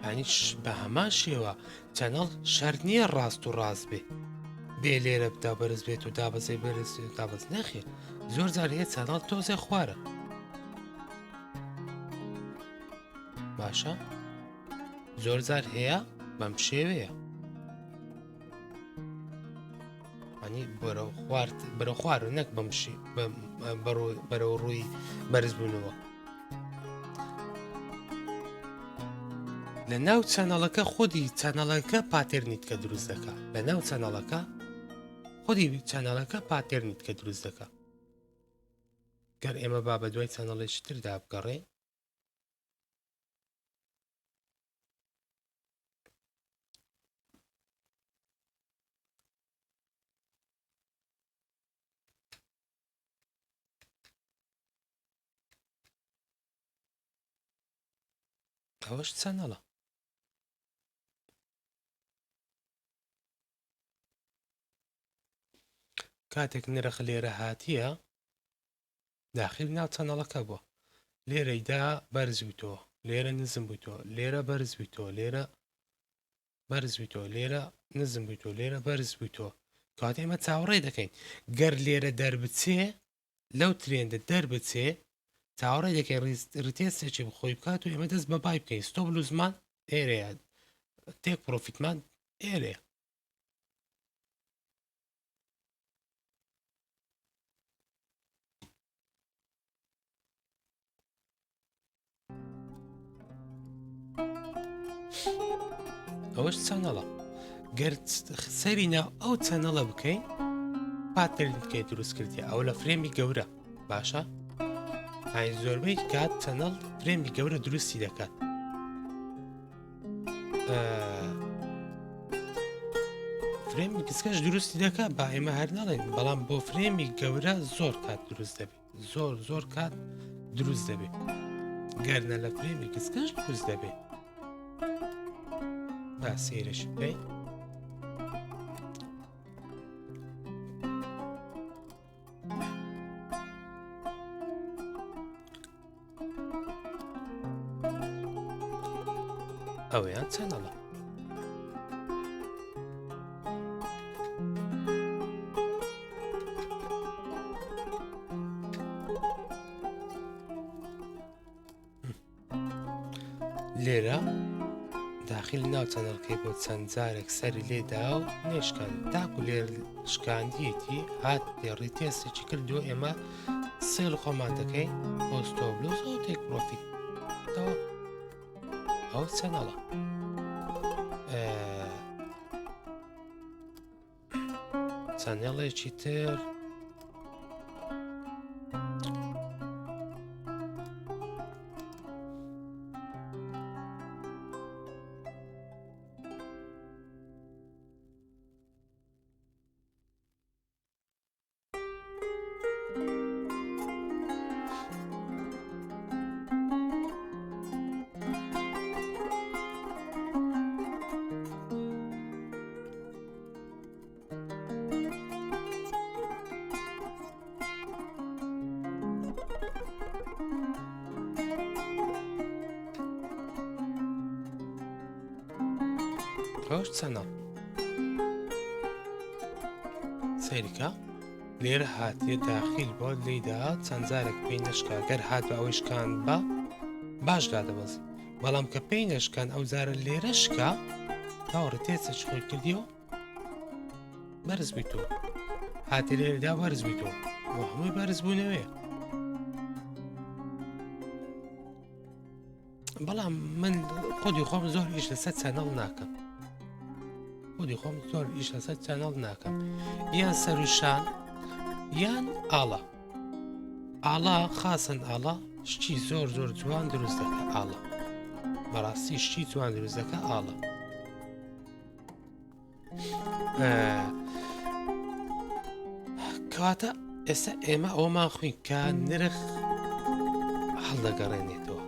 یعنی بە هەمان شێوە چەنەڵ شەر نییە ڕاست و ڕاست بێ لێرە بدا بەرز بێت و دابەزێ بەرز دابەز نەخێ زۆر جار هەیە چەنەڵ تۆزێ خوارە باشە زۆر جار هەیە بەم شێوەیە بەرە خوار و نەک بەمشی بەرەو ڕووی بەرز بوونەوە لە ناو چەنەڵەکە خودی چەنەڵەکە پاتێرنیت کە دروست دەکە لە ناو چەنەڵەکە خودی چەنەڵەکە پاتێرنیت کە دروست دەکە گەر ئێمە با بە دوای چەنەڵێکی تردا بگەڕێ ئەوەش چەنەڵە کاتێک نرخ لێرە هاتیە داخل ناو چەنەڵەکە بووە لێرەیدا بەرز بوویتەوە لێرە نزم بوویتەوە لێرە بەرز بوویتەوە لێرە بەرز بوویتەوە لێرە نزم بوویتەوە لێرە بەرز بوویتەوە کات ئێمە چاوەڕێ دەکەین گەر لێرە دەربچێ لەو ترێندە دەربچێ چاوەڕێ دەکەین ڕتێسێکی بخۆی بکات و ئێمە دەست بە پای بکەین ستۆبلوزمان ئێرەیە تێک پرۆفیتمان ئێرەیە ئەوەش چەنەڵە گەر سەری ناو ئەو چەنەڵە بکەین پاترین بکەی دروست کردی ئەو لە فرێمی گەورە باشە زۆربەی کات چەنەڵ فرێمی گەورە دروستی دەکات فرێمی کچکەش دروستی دەکات با ئێمە هەر ناڵێن بەڵام بۆ فرێمی گەورە زۆر کات دروست دەبێت زۆر کات دروست دەبێت گەرنە لە فرێمی کچکەش دروست دەبێت با سێرەش بکەین ئەوەیان چەنەڵە لێرە داخل ناو چەنەڵەکەی بۆ چەند جارێک سەری لێدا و نێشکان تاکو لێر شکاندیەتی هات لێڕی تێستێکی کردو ئێمە سێڵ خۆمان دەکەین ئۆستۆبلوس و تێک پرۆفیت ئەو چەنەڵە چەنەڵێکی تر ئەوش چەنەڵ سەیریکە لێرە هاتیە داخیل بۆ لێیدا چەند جارێک پێی نەشکا گەر هات بە ئەوەی شکان بە باشدا دەبەزی بەڵام کە پێی نەشکان ئەو جارە لێرە شکا تاوەڕە تێچەش خۆی کردیەوە بەرز بیتەوە هاتی لێرەدا بەرز بیتەوە بۆ هەمووی بەرز بوونەوەیە بەڵام من خۆدی خۆم زۆر ئیش لەسەر چەنەڵ ناکەم خۆدی خۆم زۆر ئیش لەسەر چەنەڵ ناکەم یان سەروشان یان ئاڵا ئاڵا خاسن ئاڵا شتی زۆر جوان دروست دەکە ئاڵا بەڕاستی شتی جوان دروست دەکە ئاڵا کەواتە ئێستا ئێمە ئەومان خوین کە نرخ هەڵدەگەڕێنێتەوە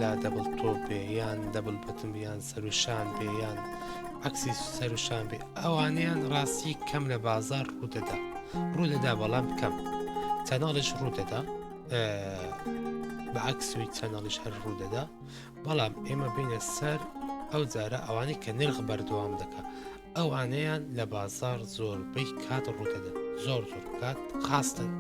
لا دەبڵ تۆ بێ یان دەبڵ بەتم یان سەروشان بێ یان عکسی سەروشان بێ ئەوانیان ڕاستی کەم لە بازار ڕوودەدا بەڵام کەم چەناڵش ڕوودەدا بە عکسوی چەناڵش هەر ڕوودەدا بەڵام ئێمە بینە سەر ئەو جارە ئەوانەی کە نرخ بەردەوام دەکە ئەوانەیان لە بازار زۆربەی کات ڕوودەدا زۆر کات خاستن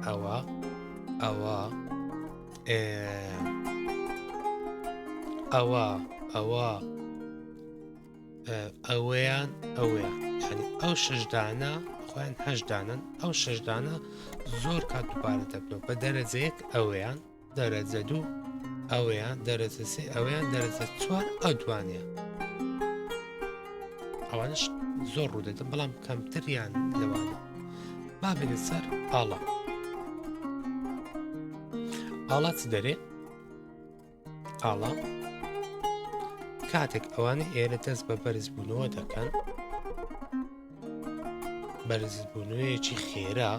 ئەوەیان ینی ئەو شەشدانە خۆیان هەشدانن ئەو شەشدانە زۆر کات دووبارە دەبنەوە بە دەرەجەیەک ئەوەیان دەرەجە دوو ئەوەیان دەرەجە سێ ئەوەیان دەرەجە چوار ئەو دوانەیە ئەوانش زۆر ڕوودەدەن بەڵام کەمتریان لەوانە با بێنێت سەر ئاڵا چ دەرێ ئاڵا کاتێک ئەوانە ئێرە دەست بە بەرزبوونەوە دەکەن بەرزبوونەوەیەکی خێرا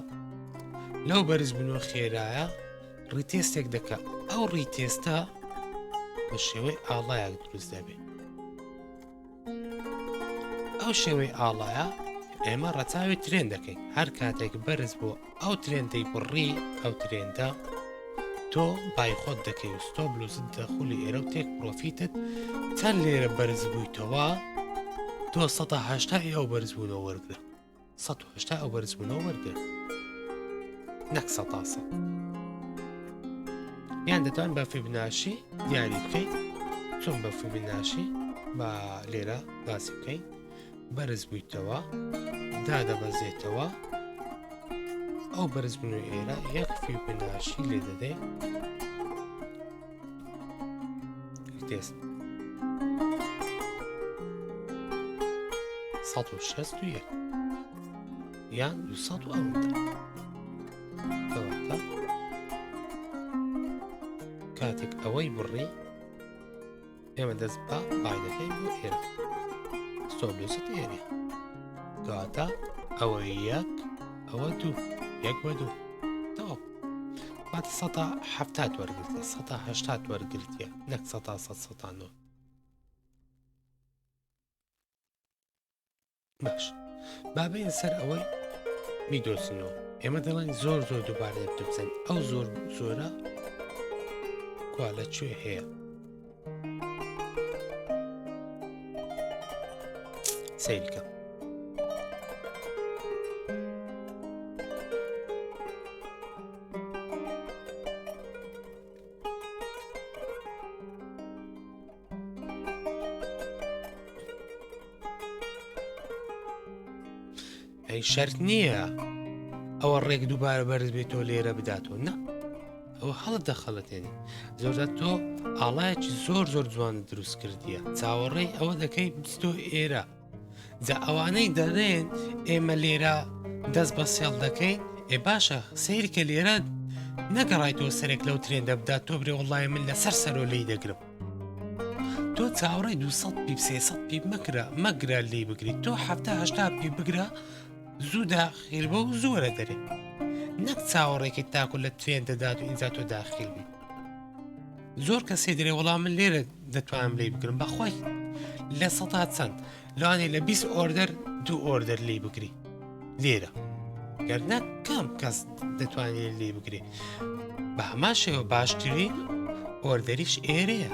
لەو بەرزبوونەوە خێرایە ڕیتێستێک دەکە ئەو ڕیتێستە بە شێوەی ئاڵایەک دروست دەبێت ئەو شێوەی ئاڵایە ئێمە ڕەچاوی ترێن دەکەین هەر کاتێک بەرز بووە ئەو ترێندەی بڕی ئەو ترێندا تۆ بای خۆت دەکەی و ستۆ بلوزت دەخولی ئێرە و تێک پرۆفیتت چەند لێرە بەرز بوویتەوە تۆ 180 ئەو بەرزبوونەوە وەرگرە 180 ئەو بەرزبوونەوە وەرگرە نەک 100 یان دەتوان بە فیبناشی دیاری بکەیت چۆن بە فیبناشی بە لێرە باسی بکەین بەرز بوویتەوە دادەبەزێتەوە ئەو بەرزبوونەوە ئێرە یەک فیبناشی لێ دەدەی تێست 161 یان 200 ئەوەندە کەواتە کاتێک ئەوەی بڕی ئێمە دەست بە بای دەکەین بۆ ئێرە ستۆبلوست ئێرە کەواتە ئەوە یەک ئەوە دوو یەک بە دوو تەواو کاتە 170 وەرگرتە 180 وەرگرتیە نەک 100 باش بابین سەر ئەوەی میدۆزنەوە ئێمە دەڵێن زۆر دووبارە دەبچەن ئەو زۆرە کوا لەکوێ هەیە سەیرکە ئەی شەرت نییە ئەوە ڕێک دووبارە بەرز بێتەوە لێرە بداتەوە نا ئەوە هەڵت دەخەڵەتێنی زۆرجار تۆ ئاڵایەکی زۆر جوانە دروست کردیە چاوەڕێی ئەوە دەکەی بستۆ ئێرە جا ئەوانەی دەڵێن ئێمە لێرە دەست بە سێڵ دەکەین ئێ باشە سیرکە لێرە نەگەڕایتەوە سەرێک لەو ترێن دەبدات تۆ برێ وەڵای من لەسەر سەرۆ لی دەگرم تۆ چاوەڕێی 200 پیپ 300 پیپ مەگرە لی بگریت تۆ 70 پیپ بگرە زوو داخیل بە و زۆرە دەرێ نەک چاوەڕێکی تاکو لە توێن دەدات و ئینجا تۆ داخیل بی زۆر کەسێ دەرێ وەڵام من لێرە دەتوانم لی بگرم بەخۆی لە 100 چەند لەوانێ لە 20 ئۆردەر 2 ئۆردەر لی بگری لێرە گەرنە کەم کەس دەتوانێت لی بگری بە هەمان شێوە باشترین ئۆردەریش ئێرەیە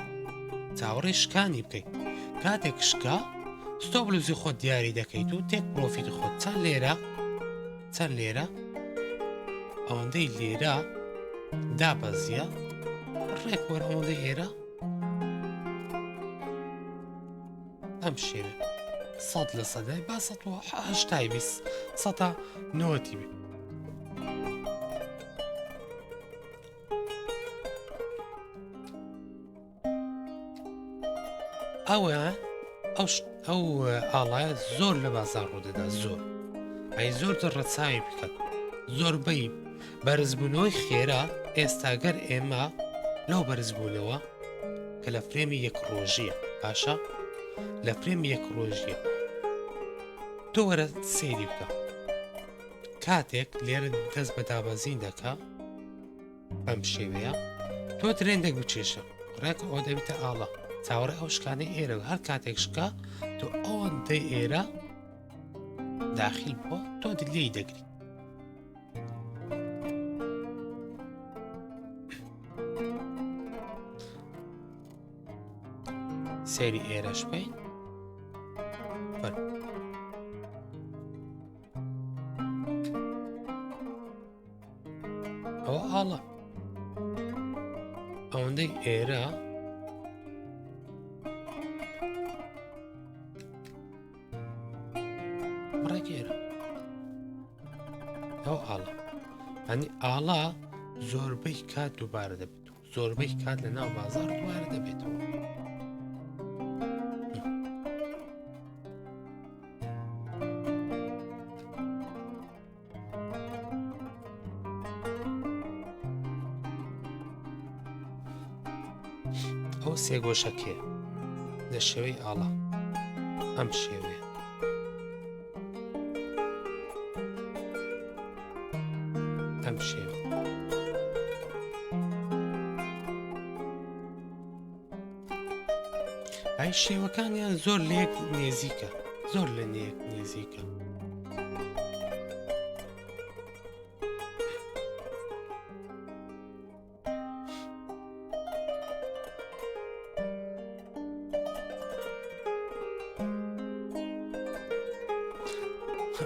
چاوەڕێی شکانی بکەیت کاتێک شکا ستۆبلوزی خۆت دیاری دەکەیت و تێک پرۆفیت خۆت چەند لێرە ئەوەندەی لێرە دابەزیە ڕێک وەرە ئەوەندەی ئێرە ئەم شێوێ 100% با 180 190 بێ ئەو ئاڵایە زۆر لە بازار ڕوودەدا زۆر ئەی زۆر ڕەچاوی بکات زۆربەی بەرزبوونەوەی خێرا ئێستاگەر ئێمە لەو بەرزبوونەوە کە لە فرێمی یەک ڕۆژیە باشە لە فرێمی یەک ڕۆژیە تۆ وەرە سێری بکە کاتێک لێرە دەست بە دابەزین دەکا بەم شێوەیە تۆ ترێندێک بچێشە ڕێکە ئەو دەبێتە ئاڵە چاوەڕێ ئەو شکانەی ئێرە هەر کاتێک شکا تۆ ئەوەندەی ئێرە داخل بووە تۆ لێی دەگری سێری ئێرەش بین ئەوە ئاڵە ئەوەندەی ئێرە ڕێگێرە ئەو ئاڵە ئەنی ئاڵا زۆربەی کات دووبارە دەبێت زۆربەی کات لە ناو بازار دووارە دەبێتەوە ئەو سێگۆشەکێ لە شێوەی ئاڵا ئەم شێوەیە ئەم شێوە ئای شێوەکانیان زۆر لێک نێزیکە زۆر لە نێک نێزیکە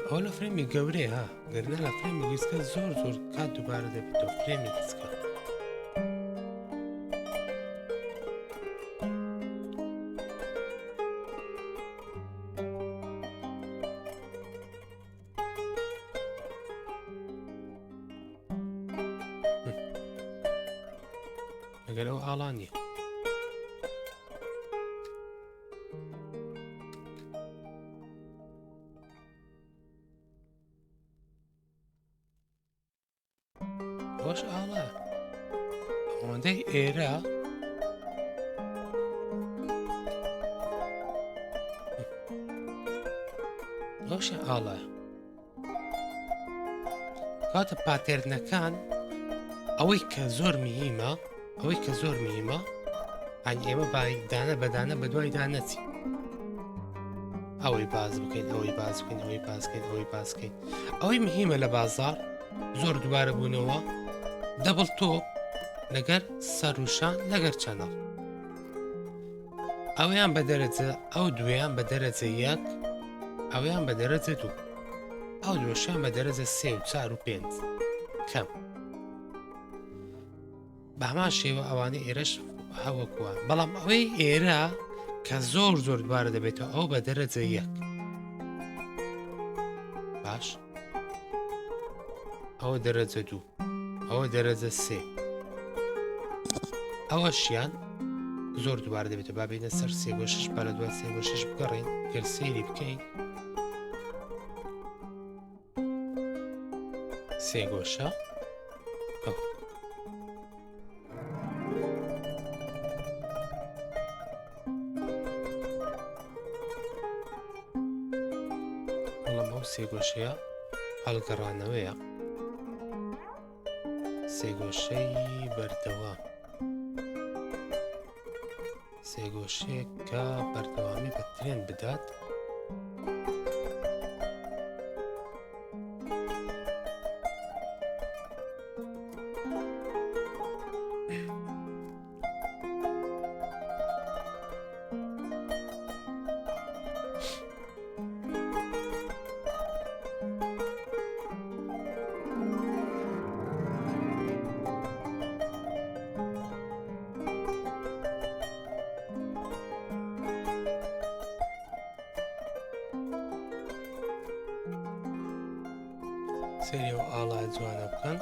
ئەو لە فرێمی گەورەیە ها گەرنە لە فرێمی ویسکە زۆر کات دووبارە دەبێتەوە فرێمی کچکە لەگەر ئەو ئاڵانیە ئەوەش ئاڵایە ئەوەندەی ئێرە ئەوشە ئاڵایە کاتە پاتێرنەکان ئەوەی کە زۆر مهمە ئەوەی کە زۆر مهمە ئەنی ئێمە دانە بەدانە بە دوای دانەچی ئەوەی باز بکەین ئەوەی باز بکەین ئەوەی باسکەین ئەوەی باسکەین ئەوەی مهمە لە بازار زۆر دووبارە بوونەوە دەبڵ تۆپ لەگەر سەرروشان لەگەر چەنەڵ ئەویان بە دەرەجە ئەو دوێیان بە دەرەجە یەک ئەویان بە دەرەجە دوو ئەو دۆشیان بە دەرەجە سێ و چار و پێنج کەم بە هەمان شێوە ئەوانەی ئێرەش هەوەکووە بەڵام ئەوەی ئێرە کە زۆر زۆر دوارە دەبێتەوە ئەو بە دەرەجە یەک باش ئەوە دەرەجە دوو ئەوە دەرەجە سێ ئەوەشیان زۆر دووارە دەبێتەوە با بینە سەر سێ بۆ شش با لە دوای سێ بۆ شش بگەڕین گەر سێری بکەین سێ گۆشە بەڵام ئەو سێ گۆشەیە هەڵگەڕانەوەیە سێ گۆشەی بەردەوام سێ گۆشەیەک کە بەردەوامی بە ترێن بدات سێری و ئاڵای جوانە بکەن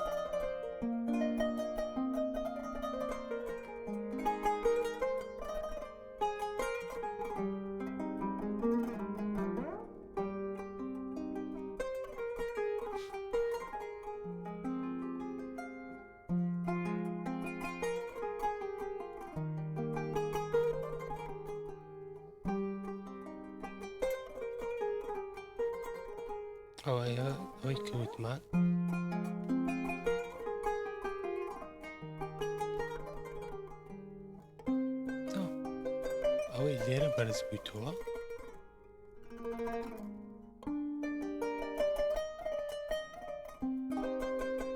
ئەوەی کەوتمان ئەوەی لێرە بەرز بوویتەوە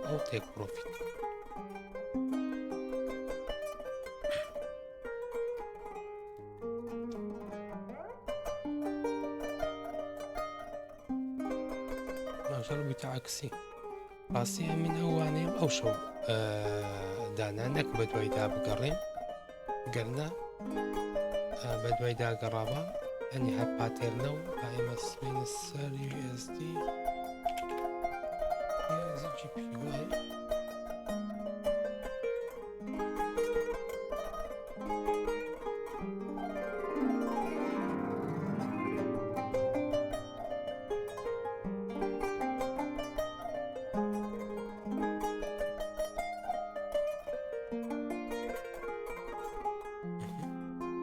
ئەو تێک پرۆفیت ماژەڵ بوویتە عەکسی ڕاستی من ئەوانەیەم ئەو شەو دانا نەک بە دوایدا بگەڕێن گەرنە بە دوای داگەڕابە ئەنی هەر پاتێرنە و با ئێمە سمێنە سەر USD GPY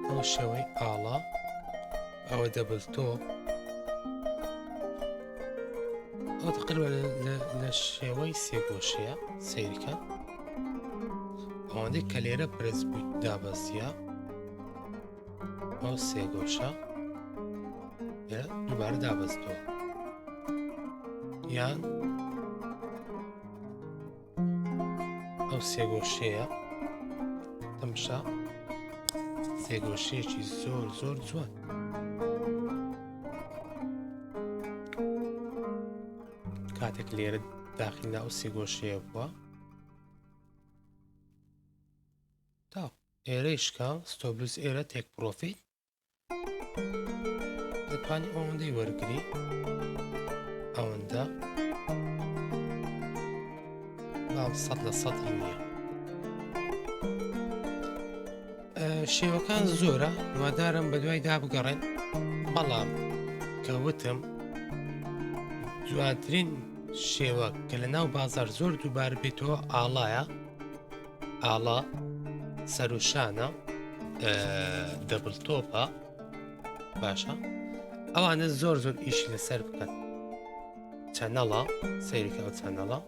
ئەو شەوەی ئاڵا ئەوە دەبل تۆپ ئەو تقریبا لە شێوەی سێگۆشەیە سیرکە ئەوەندەی کە لێرە برز بوویت دابەزیە ئەو سێگۆشە لێرە دووبارە دابەزتەوە یان ئەو سێگۆشەیە تەمشا سێگۆشەیەکی زۆر زۆر جوان کاتێک لێرە داخلنا ئەو سێگۆشەیە بووە تا ئێرەیشکە ستۆبلوس ئێرە تێک پرۆفیت دەتوانی ئەوەندەی وەرگری ئەوەندە بەڵام 100% نییە شێوەکان زۆرە وادارم بە دوای دابگەڕێن بەڵام کەوتم جوانترین شێوە کە لە ناو بازار زۆر دووبار بێتەوە ئاڵایە، ئاڵا سەرۆشانە، دەبڵتۆپە باشە، ئەوانە زۆر زۆر ئیشی لەسەر بکەن. چەنەڵە سەیرکە ئەو چەنەڵە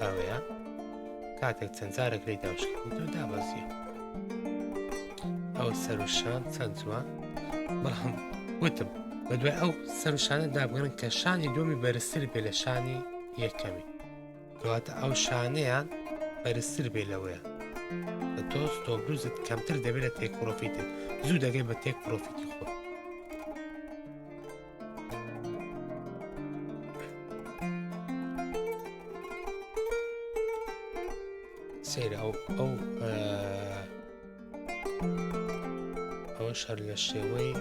ئەوەیە کاتێک چەند جارێک لی داوشکردنەوە دابەزیە. ئەو سەرۆشان چەند جوان، بەڵام وتم بە دوای ئەو سەرۆشانە دابگەن کە شانی دۆمی بەرزتر بێ لە شانی یەکەمی، کەواتە ئەو شانەیان بەرزتر بێ لەوەیە، بە تۆست تۆ بروزت کەمتر دەبێت لە تێک پرۆفیتت، زوو دەگەی بە تێک پرۆفیتی خۆ. سەیرە ئەوە شەر لە شێوەی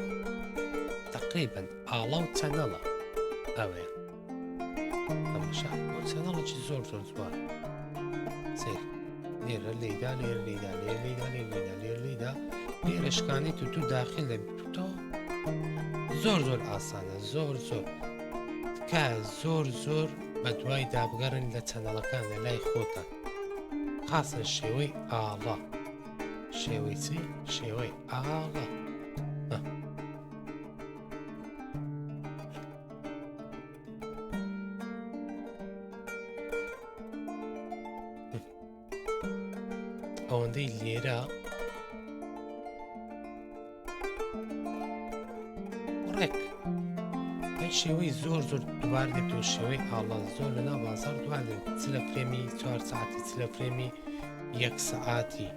تقریبەن ئاڵا و چەنەڵە ئەوەیە تەماشا ئەو چەنەڵێکی زۆر زۆر جوان. سەیر لێرە لێیدا لێرە لێیدا لێرە لێیدا لێرە لێیدا لێرە لێیدا لێرە شکانی تو داخل دەبێتەوە. زۆر زۆر ئاسانە، زۆر زۆر تکایە زۆر زۆر بە دوای دابگەڕن لە چەنەڵەکان لە لای خۆتان، خاصە شێوەی ئاڵا. شێوەی چی؟ شێوەی ئاڵا. ئەوەندەی لێرە ڕێک شێوەی زۆر زۆر دووبار دێتەوە. شێوەی ئاڵا زۆر لە ناو بازار دوادن، چ لە فرێمی 4 ساعتی، چ لە فرێمی 1 ساعتی.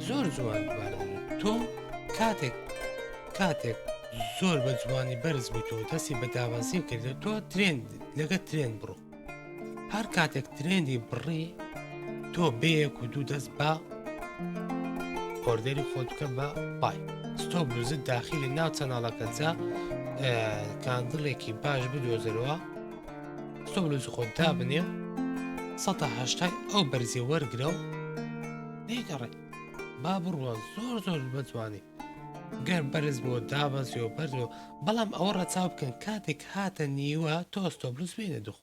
زۆر جوان دوبارە تۆ کاتێک زۆر بە جوانی بەرز بوویتەوە دەستی بە داوازی کردە تۆ لەگە ترێن بڕۆ. هەر کاتێک ترێنی بڕی تۆ بەیەک و دوو دەست بە ئۆردەری خۆت بکە بە پای ستۆ بلوزت داخلی ناو چەناڵەکە جا کاندڵێکی باش بدۆزەرەوە، ستۆ بلوزی خۆت دابنێ 180 ئەو بەرزی وەرگرە و نەیگەڕێ با بڕوە زۆر زۆر بەجوانی گەر بەرز بۆ دابەزیەوە بەرزەوە. بەڵام ئەوە ڕەچاو بکەن کاتێک هاتە نیوە تۆستۆ بلوز بێنە دخۆ.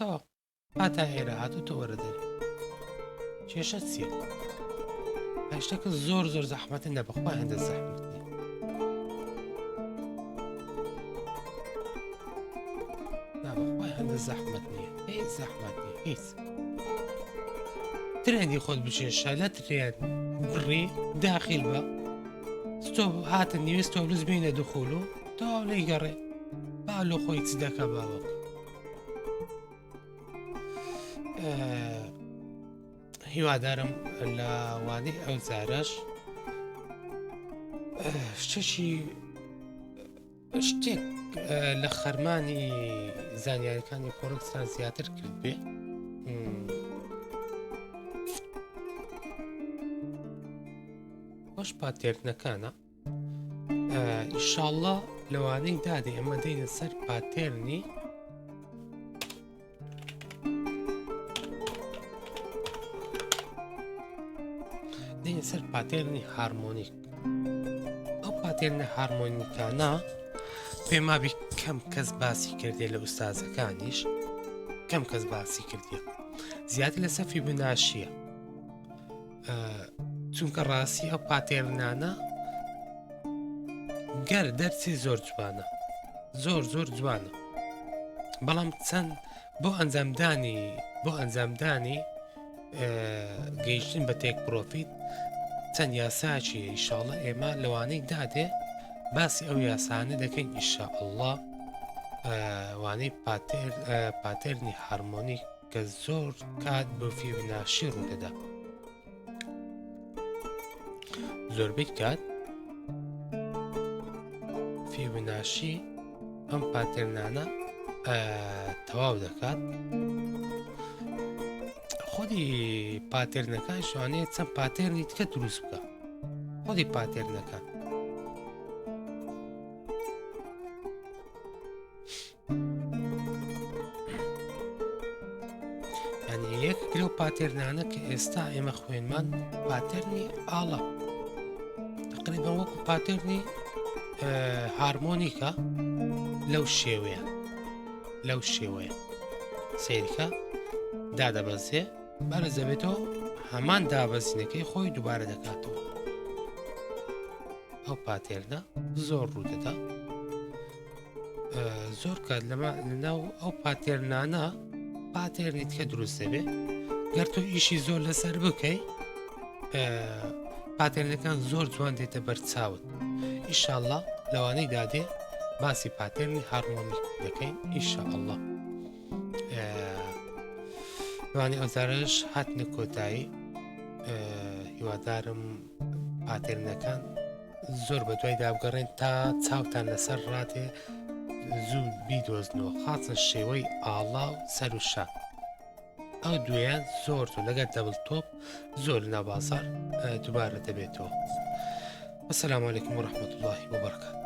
تەواو هاتا ئێرە هاتوو تۆ وەرەدەری کێشە چییە؟ هەشتەکە زۆر زۆر زەحمەتە نەبخوا هەندە زەحمەت نییە نابخوا هەندە زەحمەت نییە هیچ زەحمەت نییە هیچ ترێنی خۆت بچێشە لە ترێن بڕی داخیل بە ستۆپ هاتە نیوێ ستۆپلس بینە دخول و تەواو لێی گەڕێ با لۆ خۆی چ دەکە باوەک هیوادارم لە وانەی ئەو جارەش شتێک لە خەرمانی زانیاریەکانی فۆرکسان زیاتر کرد بێ خۆش پاتێرنەکانە ئیشاڵڵا لەوانەی دادێ ئەمە دەینە سەر پاتێرنی دەینە سەر پاتێرنی هارمۆنیک ئەو پاتێرنە هارمۆنیکانە پێمابی کەم کەس باسی کردێ لە ئوستازەکانیش کەم کەس باسی کردیە زیاتر لەسەر فیبوناشیە چونکە ڕاستی ئەو پاتێرنانە گەر دەرچی زۆر جوانە زۆر زۆر جوانە بەڵام چەند بۆ ئەنجامدانی گەیشتن بە تێک پرۆفیت چەند یاساچی ئیشاڵڵا ئێمە لەوانەی دادێ باسی ئەو یاسانە دەکەین ئیشاءالله وانەی پاتێرنی هارمۆنیک کە زۆر کات بۆ فیبوناشی ڕوودەدا زۆربەی کات فیبوناشی ئەم پاتێرنانە تەواو دەکات خۆی پاتێرنەکان شوانەیە چەند پاتێرنی تکە دروست بکە خۆی پاتێرنەکان یعنی یەک گرێ و پاتێرنانە کە ئێستا ئێمە خوێنمان پاتێرنی ئاڵە تقریبا وەکو پاتێرنی هارمۆنیکە لەو شێوەیە سیرکە دادەبەزێ بەرە دەبێتەوە هەمان دابەزینەکەی خۆی دووبارە دەکاتەوە ئەو پاتێرنە زۆر ڕوودەدا زۆر کات لەناو ئەو پاتێرنانە پاتێرنی تکە دروست دەبێ گەر تۆ ئیشی زۆر لەسەر بکەی پاتێرنەکان زۆر جوان دێتە بەرچاوت ئیشاءالله لەوانەی دادێ باسی پاتێرنی هارمۆنیک دەکەین ئیشاءالله لەوانەی ئەوزارش هاتنە کۆتایی هیوادارم پاتێرنەکان زۆر بە دوای دابگەڕێن تا چاوتان لەسەر ڕاتێ زوو بیدۆزنەوە خاصە شێوەی ئاڵا و سەر و شان ئەو دوێیان زۆر لەگەر دەبڵ تۆپ زۆر لە بازار دووبارە دەبێتەوە. وەسەلام عەلەیکوم وەرەحمەتوڵڵاهی وەبەرەکاتوه.